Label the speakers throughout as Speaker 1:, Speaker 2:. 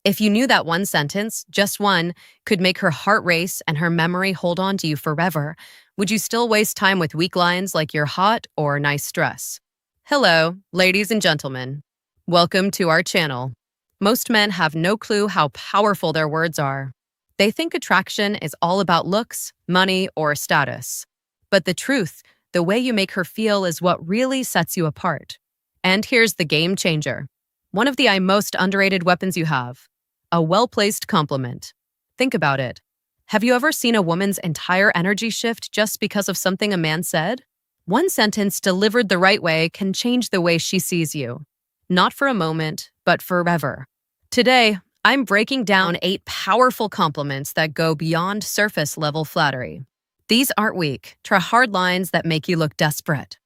Speaker 1: If you knew that one sentence, just one, could make her heart race and her memory hold on to you forever, would you still waste time with weak lines like you're hot or nice dress? Hello, ladies and gentlemen. Welcome to our channel. Most men have no clue how powerful their words are. They think attraction is all about looks, money, or status. But the truth, the way you make her feel is what really sets you apart. And here's the game changer. One of the most underrated weapons you have. A well-placed compliment. Think about it. Have you ever seen a woman's entire energy shift just because of something a man said? One sentence delivered the right way can change the way she sees you. Not for a moment, but forever. Today, I'm breaking down 8 powerful compliments that go beyond surface-level flattery. These aren't weak, try-hard lines that make you look desperate.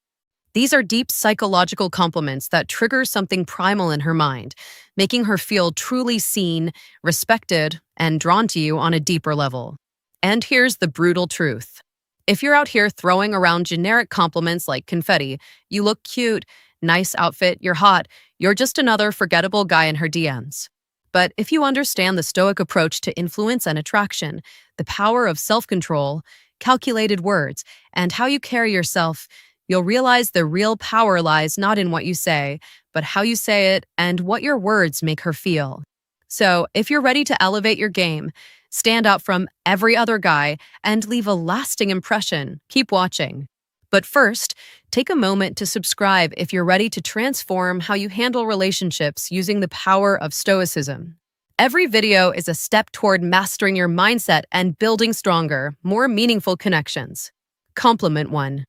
Speaker 1: These are deep psychological compliments that trigger something primal in her mind, making her feel truly seen, respected, and drawn to you on a deeper level. And here's the brutal truth. If you're out here throwing around generic compliments like confetti, you look cute, nice outfit, you're hot, you're just another forgettable guy in her DMs. But if you understand the Stoic approach to influence and attraction, the power of self-control, calculated words, and how you carry yourself, you'll realize the real power lies not in what you say, but how you say it and what your words make her feel. So, if you're ready to elevate your game, stand out from every other guy, and leave a lasting impression, keep watching. But first, take a moment to subscribe if you're ready to transform how you handle relationships using the power of Stoicism. Every video is a step toward mastering your mindset and building stronger, more meaningful connections. Compliment 1.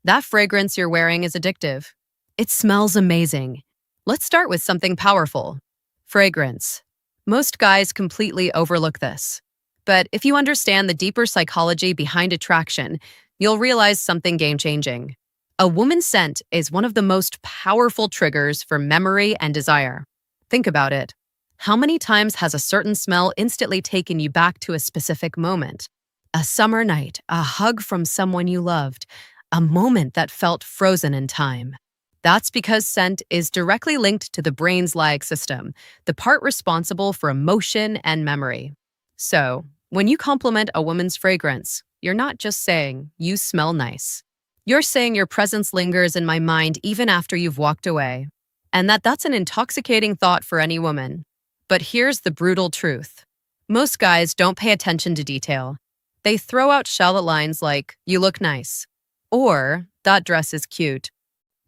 Speaker 1: That fragrance you're wearing is addictive. It smells amazing. Let's start with something powerful. Fragrance. Most guys completely overlook this. But if you understand the deeper psychology behind attraction, you'll realize something game-changing. A woman's scent is one of the most powerful triggers for memory and desire. Think about it. How many times has a certain smell instantly taken you back to a specific moment? A summer night, a hug from someone you loved, a moment that felt frozen in time. That's because scent is directly linked to the brain's limbic system, the part responsible for emotion and memory. So, when you compliment a woman's fragrance, you're not just saying, "You smell nice." You're saying your presence lingers in my mind even after you've walked away. And that's an intoxicating thought for any woman. But here's the brutal truth. Most guys don't pay attention to detail. They throw out shallow lines like, "You look nice," or "That dress is cute."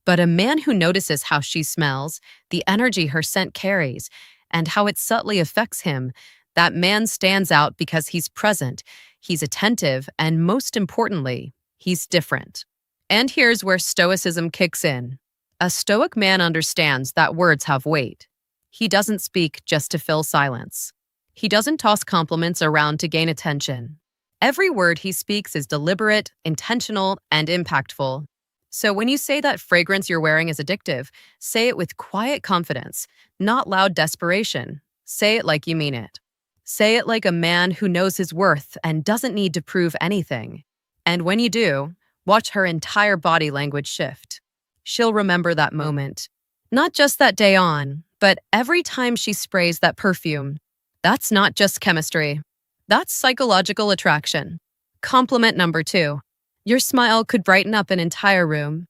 Speaker 1: But a man who notices how she smells, the energy her scent carries, and how it subtly affects him, that man stands out because he's present, he's attentive, and most importantly, he's different. And here's where Stoicism kicks in. A Stoic man understands that words have weight. He doesn't speak just to fill silence. He doesn't toss compliments around to gain attention. Every word he speaks is deliberate, intentional, and impactful. So when you say that fragrance you're wearing is addictive, say it with quiet confidence, not loud desperation. Say it like you mean it. Say it like a man who knows his worth and doesn't need to prove anything. And when you do, watch her entire body language shift. She'll remember that moment. Not just that day on, but every time she sprays that perfume. That's not just chemistry. That's psychological attraction. Compliment number 2. Your smile could brighten up an entire room.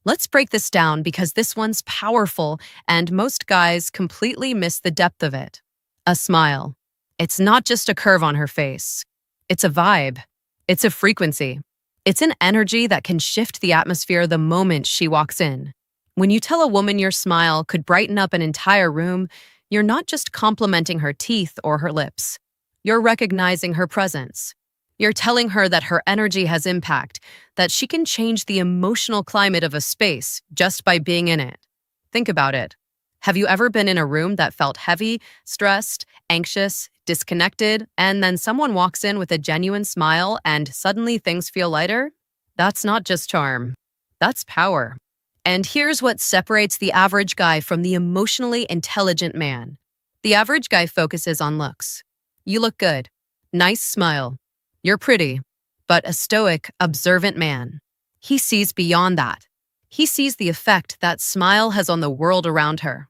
Speaker 1: Let's break this down because this one's powerful and most guys completely miss the depth of it. A smile. It's not just a curve on her face. It's a vibe. It's a frequency. It's an energy that can shift the atmosphere the moment she walks in. When you tell a woman your smile could brighten up an entire room, you're not just complimenting her teeth or her lips. You're recognizing her presence. You're telling her that her energy has impact, that she can change the emotional climate of a space just by being in it. Think about it. Have you ever been in a room that felt heavy, stressed, anxious, disconnected, and then someone walks in with a genuine smile and suddenly things feel lighter? That's not just charm. That's power. And here's what separates the average guy from the emotionally intelligent man. The average guy focuses on looks. You look good. Nice smile. You're pretty. But a stoic, observant man, he sees beyond that. He sees the effect that smile has on the world around her.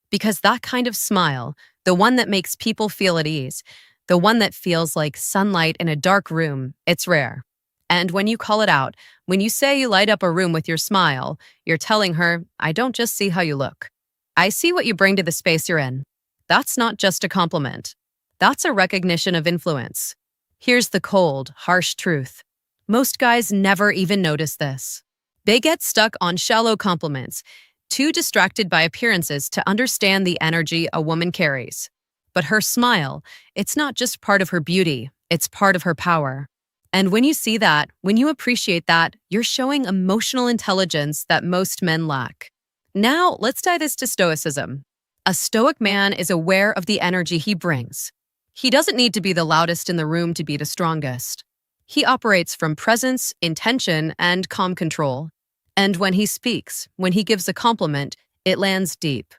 Speaker 1: Because that kind of smile, the one that makes people feel at ease, the one that feels like sunlight in a dark room. It's rare. And when you call it out, when you say you light up a room with your smile, you're telling her, I don't just see how you look. I see what you bring to the space you're in. That's not just a compliment. That's a recognition of influence. Here's the cold, harsh truth. Most guys never even notice this. They get stuck on shallow compliments, too distracted by appearances to understand the energy a woman carries. But her smile, it's not just part of her beauty, it's part of her power. And when you see that, when you appreciate that, you're showing emotional intelligence that most men lack. Now, let's tie this to stoicism. A stoic man is aware of the energy he brings. He doesn't need to be the loudest in the room to be the strongest. He operates from presence, intention, and calm control. And when he speaks, when he gives a compliment, it lands deep.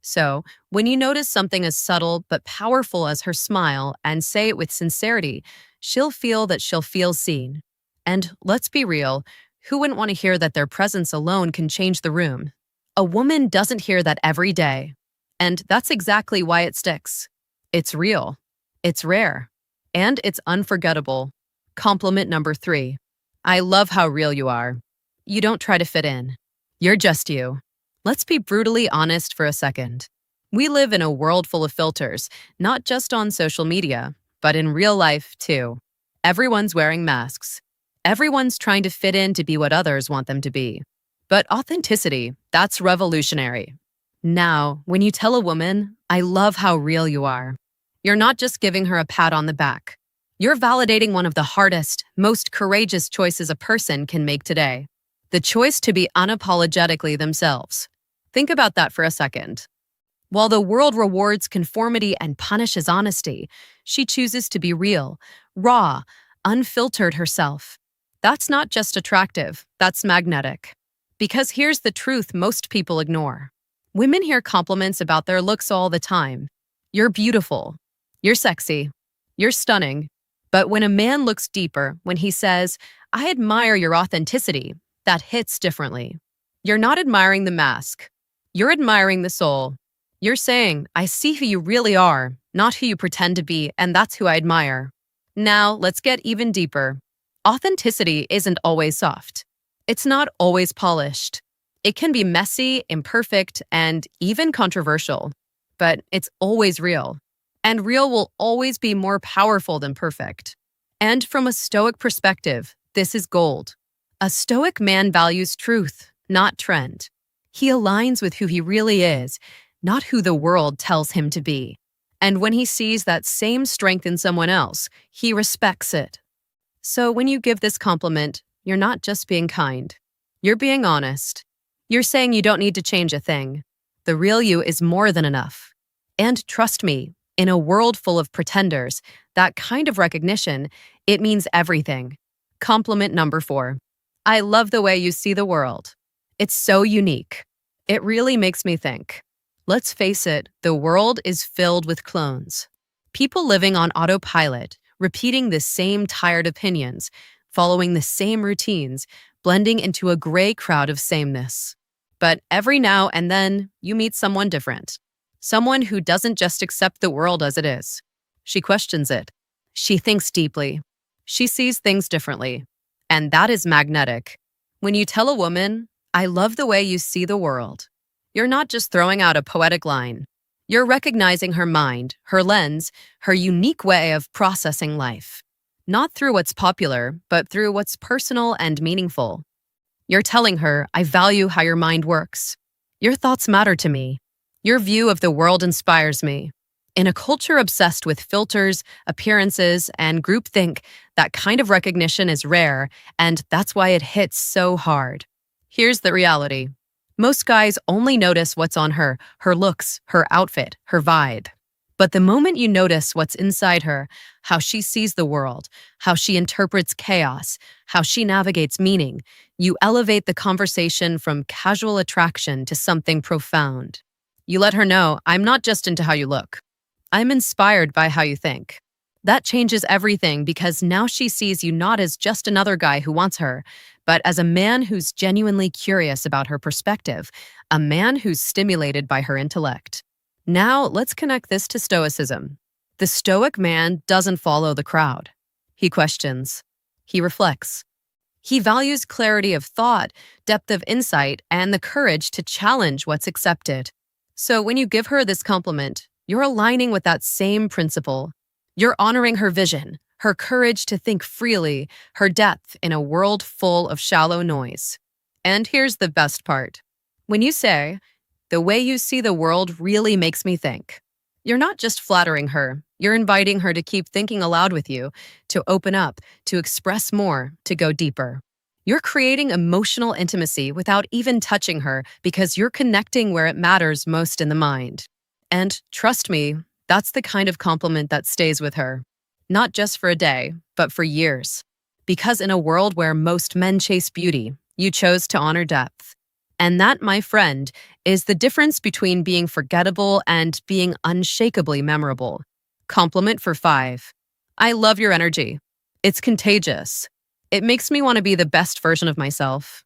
Speaker 1: So, when you notice something as subtle but powerful as her smile and say it with sincerity, she'll feel seen. And let's be real, who wouldn't want to hear that their presence alone can change the room? A woman doesn't hear that every day. And that's exactly why it sticks. It's real, it's rare, and it's unforgettable. Compliment number 3. I love how real you are. You don't try to fit in. You're just you. Let's be brutally honest for a second. We live in a world full of filters, not just on social media, but in real life too. Everyone's wearing masks. Everyone's trying to fit in to be what others want them to be. But authenticity, that's revolutionary. Now, when you tell a woman, I love how real you are, you're not just giving her a pat on the back. You're validating one of the hardest, most courageous choices a person can make today. The choice to be unapologetically themselves. Think about that for a second. While the world rewards conformity and punishes honesty, she chooses to be real, raw, unfiltered herself. That's not just attractive, that's magnetic. Because here's the truth most people ignore. Women hear compliments about their looks all the time. You're beautiful. You're sexy. You're stunning. But when a man looks deeper, when he says, I admire your authenticity, that hits differently. You're not admiring the mask. You're admiring the soul. You're saying, I see who you really are, not who you pretend to be, and that's who I admire. Now, let's get even deeper. Authenticity isn't always soft. It's not always polished. It can be messy, imperfect, and even controversial. But it's always real. And real will always be more powerful than perfect. And from a stoic perspective, this is gold. A stoic man values truth, not trend. He aligns with who he really is, not who the world tells him to be. And when he sees that same strength in someone else, he respects it. So when you give this compliment, you're not just being kind. You're being honest. You're saying you don't need to change a thing. The real you is more than enough. And trust me, in a world full of pretenders, that kind of recognition, it means everything. Compliment number 4. I love the way you see the world. It's so unique. It really makes me think. Let's face it, the world is filled with clones. People living on autopilot, repeating the same tired opinions, following the same routines, blending into a gray crowd of sameness. But every now and then, you meet someone different. Someone who doesn't just accept the world as it is. She questions it. She thinks deeply. She sees things differently. And that is magnetic. When you tell a woman, I love the way you see the world, you're not just throwing out a poetic line. You're recognizing her mind, her lens, her unique way of processing life. Not through what's popular, but through what's personal and meaningful. You're telling her, I value how your mind works. Your thoughts matter to me. Your view of the world inspires me. In a culture obsessed with filters, appearances, and groupthink, that kind of recognition is rare, and that's why it hits so hard. Here's the reality. Most guys only notice what's on her looks, her outfit, her vibe. But the moment you notice what's inside her, how she sees the world, how she interprets chaos, how she navigates meaning, you elevate the conversation from casual attraction to something profound. You let her know, I'm not just into how you look. I'm inspired by how you think. That changes everything because now she sees you not as just another guy who wants her, but as a man who's genuinely curious about her perspective, a man who's stimulated by her intellect. Now, let's connect this to Stoicism. The Stoic man doesn't follow the crowd. He questions. He reflects. He values clarity of thought, depth of insight, and the courage to challenge what's accepted. So when you give her this compliment, you're aligning with that same principle. You're honoring her vision, her courage to think freely, her depth in a world full of shallow noise. And here's the best part. When you say, "The way you see the world really makes me think," you're not just flattering her, you're inviting her to keep thinking aloud with you, to open up, to express more, to go deeper. You're creating emotional intimacy without even touching her because you're connecting where it matters most in the mind. And trust me, that's the kind of compliment that stays with her. Not just for a day, but for years. Because in a world where most men chase beauty, you chose to honor depth. And that, my friend, is the difference between being forgettable and being unshakably memorable. Compliment for 5. I love your energy. It's contagious. It makes me want to be the best version of myself.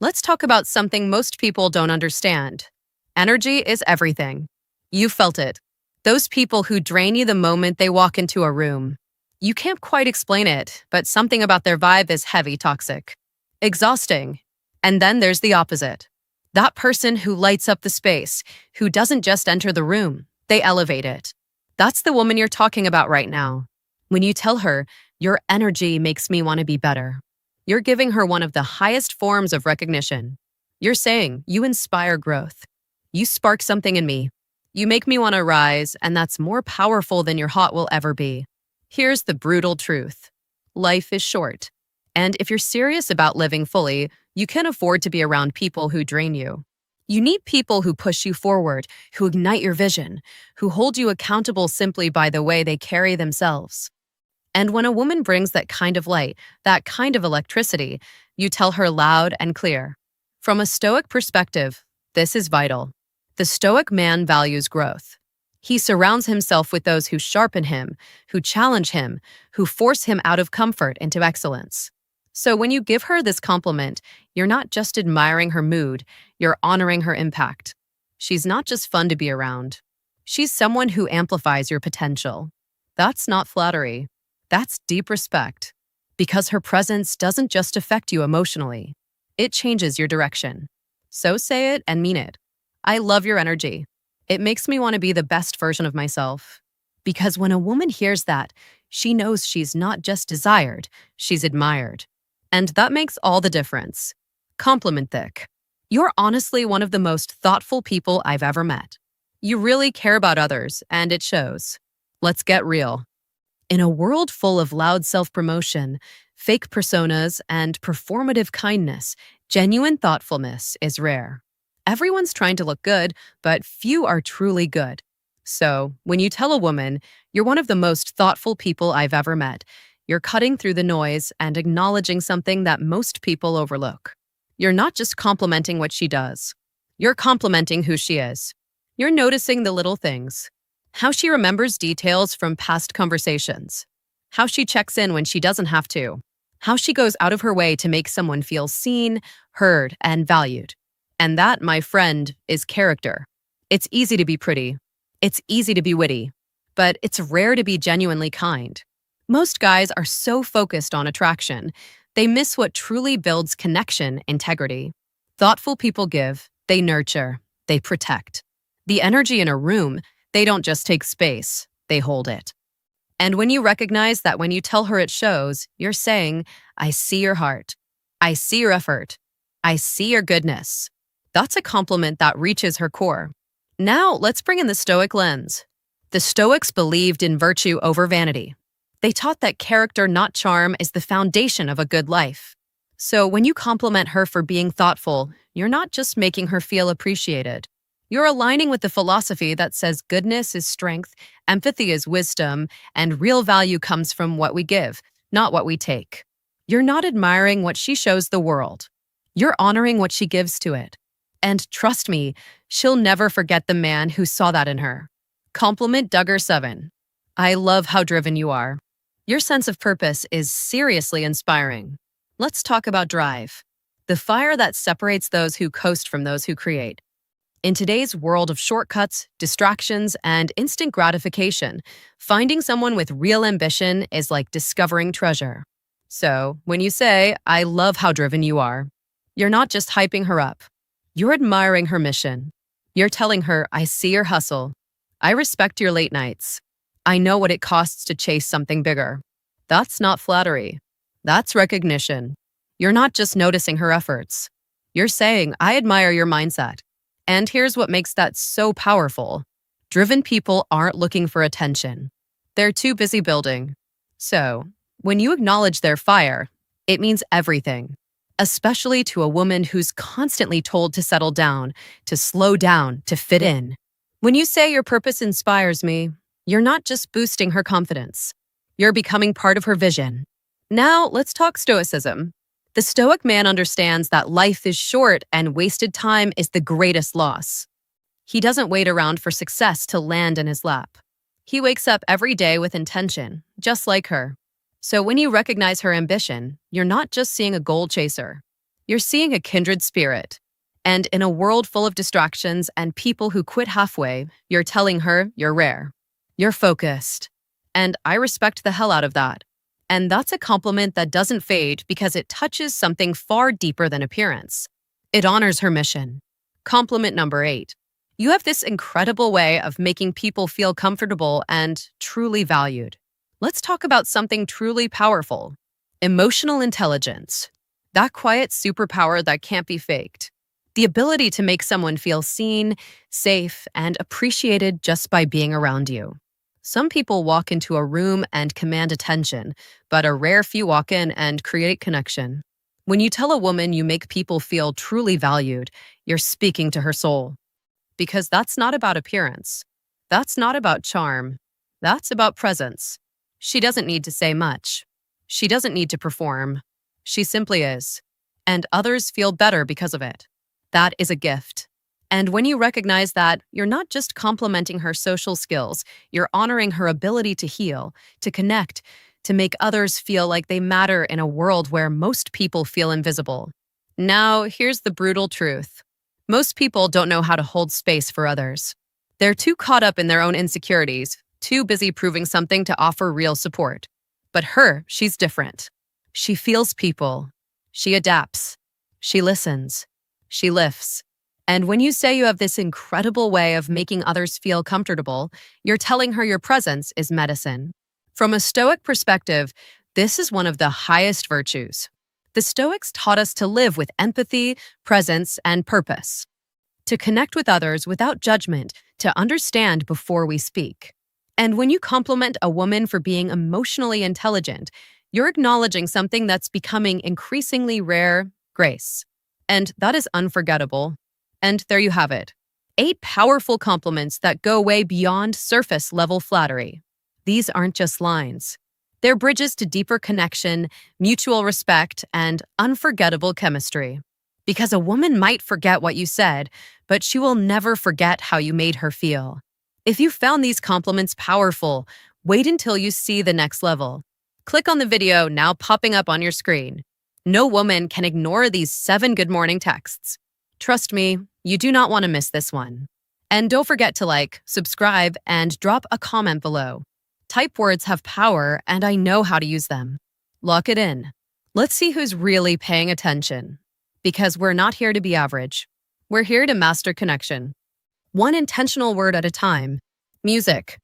Speaker 1: Let's talk about something most people don't understand. Energy is everything. You felt it. Those people who drain you the moment they walk into a room. You can't quite explain it, but something about their vibe is heavy, toxic, exhausting. And then there's the opposite. That person who lights up the space, who doesn't just enter the room, they elevate it. That's the woman you're talking about right now. When you tell her, "Your energy makes me want to be better," you're giving her one of the highest forms of recognition. You're saying, "You inspire growth. You spark something in me. You make me want to rise, and that's more powerful than your hot will ever be." Here's the brutal truth. Life is short. And if you're serious about living fully, you can afford to be around people who drain you. You need people who push you forward, who ignite your vision, who hold you accountable simply by the way they carry themselves. And when a woman brings that kind of light, that kind of electricity, you tell her loud and clear. From a Stoic perspective, this is vital. The Stoic man values growth. He surrounds himself with those who sharpen him, who challenge him, who force him out of comfort into excellence. So when you give her this compliment, you're not just admiring her mood, you're honoring her impact. She's not just fun to be around. She's someone who amplifies your potential. That's not flattery. That's deep respect. Because her presence doesn't just affect you emotionally. It changes your direction. So say it and mean it. I love your energy. It makes me want to be the best version of myself. Because when a woman hears that, she knows she's not just desired, she's admired. And that makes all the difference. Compliment thick. You're honestly one of the most thoughtful people I've ever met. You really care about others, and it shows. Let's get real. In a world full of loud self-promotion, fake personas, and performative kindness, genuine thoughtfulness is rare. Everyone's trying to look good, but few are truly good. So, when you tell a woman, "You're one of the most thoughtful people I've ever met," you're cutting through the noise and acknowledging something that most people overlook. You're not just complimenting what she does. You're complimenting who she is. You're noticing the little things. How she remembers details from past conversations. How she checks in when she doesn't have to. How she goes out of her way to make someone feel seen, heard, and valued. And that, my friend, is character. It's easy to be pretty. It's easy to be witty. But it's rare to be genuinely kind. Most guys are so focused on attraction, they miss what truly builds connection, integrity. Thoughtful people give, they nurture, they protect. The energy in a room, they don't just take space, they hold it. And when you recognize that when you tell her it shows, you're saying, "I see your heart. I see your effort. I see your goodness." That's a compliment that reaches her core. Now, let's bring in the Stoic lens. The Stoics believed in virtue over vanity. They taught that character, not charm, is the foundation of a good life. So when you compliment her for being thoughtful, you're not just making her feel appreciated. You're aligning with the philosophy that says goodness is strength, empathy is wisdom, and real value comes from what we give, not what we take. You're not admiring what she shows the world. You're honoring what she gives to it. And trust me, she'll never forget the man who saw that in her. Compliment Duggar 7. I love how driven you are. Your sense of purpose is seriously inspiring. Let's talk about drive. The fire that separates those who coast from those who create. In today's world of shortcuts, distractions, and instant gratification, finding someone with real ambition is like discovering treasure. So, when you say, I love how driven you are, you're not just hyping her up. You're admiring her mission. You're telling her, I see your hustle. I respect your late nights. I know what it costs to chase something bigger. That's not flattery. That's recognition. You're not just noticing her efforts. You're saying, I admire your mindset. And here's what makes that so powerful. Driven people aren't looking for attention. They're too busy building. So, when you acknowledge their fire, it means everything, especially to a woman who's constantly told to settle down, to slow down, to fit in. When you say your purpose inspires me, you're not just boosting her confidence. You're becoming part of her vision. Now, let's talk stoicism. The Stoic man understands that life is short and wasted time is the greatest loss. He doesn't wait around for success to land in his lap. He wakes up every day with intention, just like her. So when you recognize her ambition, you're not just seeing a goal chaser. You're seeing a kindred spirit. And in a world full of distractions and people who quit halfway, you're telling her you're rare. You're focused. And I respect the hell out of that. And that's a compliment that doesn't fade because it touches something far deeper than appearance. It honors her mission. Compliment number 8. You have this incredible way of making people feel comfortable and truly valued. Let's talk about something truly powerful. Emotional intelligence. That quiet superpower that can't be faked. The ability to make someone feel seen, safe, and appreciated just by being around you. Some people walk into a room and command attention, but a rare few walk in and create connection. When you tell a woman you make people feel truly valued, you're speaking to her soul. Because that's not about appearance. That's not about charm. That's about presence. She doesn't need to say much. She doesn't need to perform. She simply is. And others feel better because of it. That is a gift. And when you recognize that, you're not just complimenting her social skills, you're honoring her ability to heal, to connect, to make others feel like they matter in a world where most people feel invisible. Now, here's the brutal truth. Most people don't know how to hold space for others. They're too caught up in their own insecurities, too busy proving something to offer real support. But she's different. She feels people. She adapts. She listens. She lifts. And when you say you have this incredible way of making others feel comfortable, you're telling her your presence is medicine. From a Stoic perspective, this is one of the highest virtues. The Stoics taught us to live with empathy, presence, and purpose. To connect with others without judgment, to understand before we speak. And when you compliment a woman for being emotionally intelligent, you're acknowledging something that's becoming increasingly rare, grace. And that is unforgettable. And there you have it. 8 powerful compliments that go way beyond surface-level flattery. These aren't just lines. They're bridges to deeper connection, mutual respect, and unforgettable chemistry. Because a woman might forget what you said, but she will never forget how you made her feel. If you found these compliments powerful, wait until you see the next level. Click on the video now popping up on your screen. No woman can ignore these 7 good morning texts. Trust me, you do not want to miss this one. And don't forget to like, subscribe, and drop a comment below. Type words have power, and I know how to use them. Lock it in. Let's see who's really paying attention. Because we're not here to be average. We're here to master connection. One intentional word at a time. Music.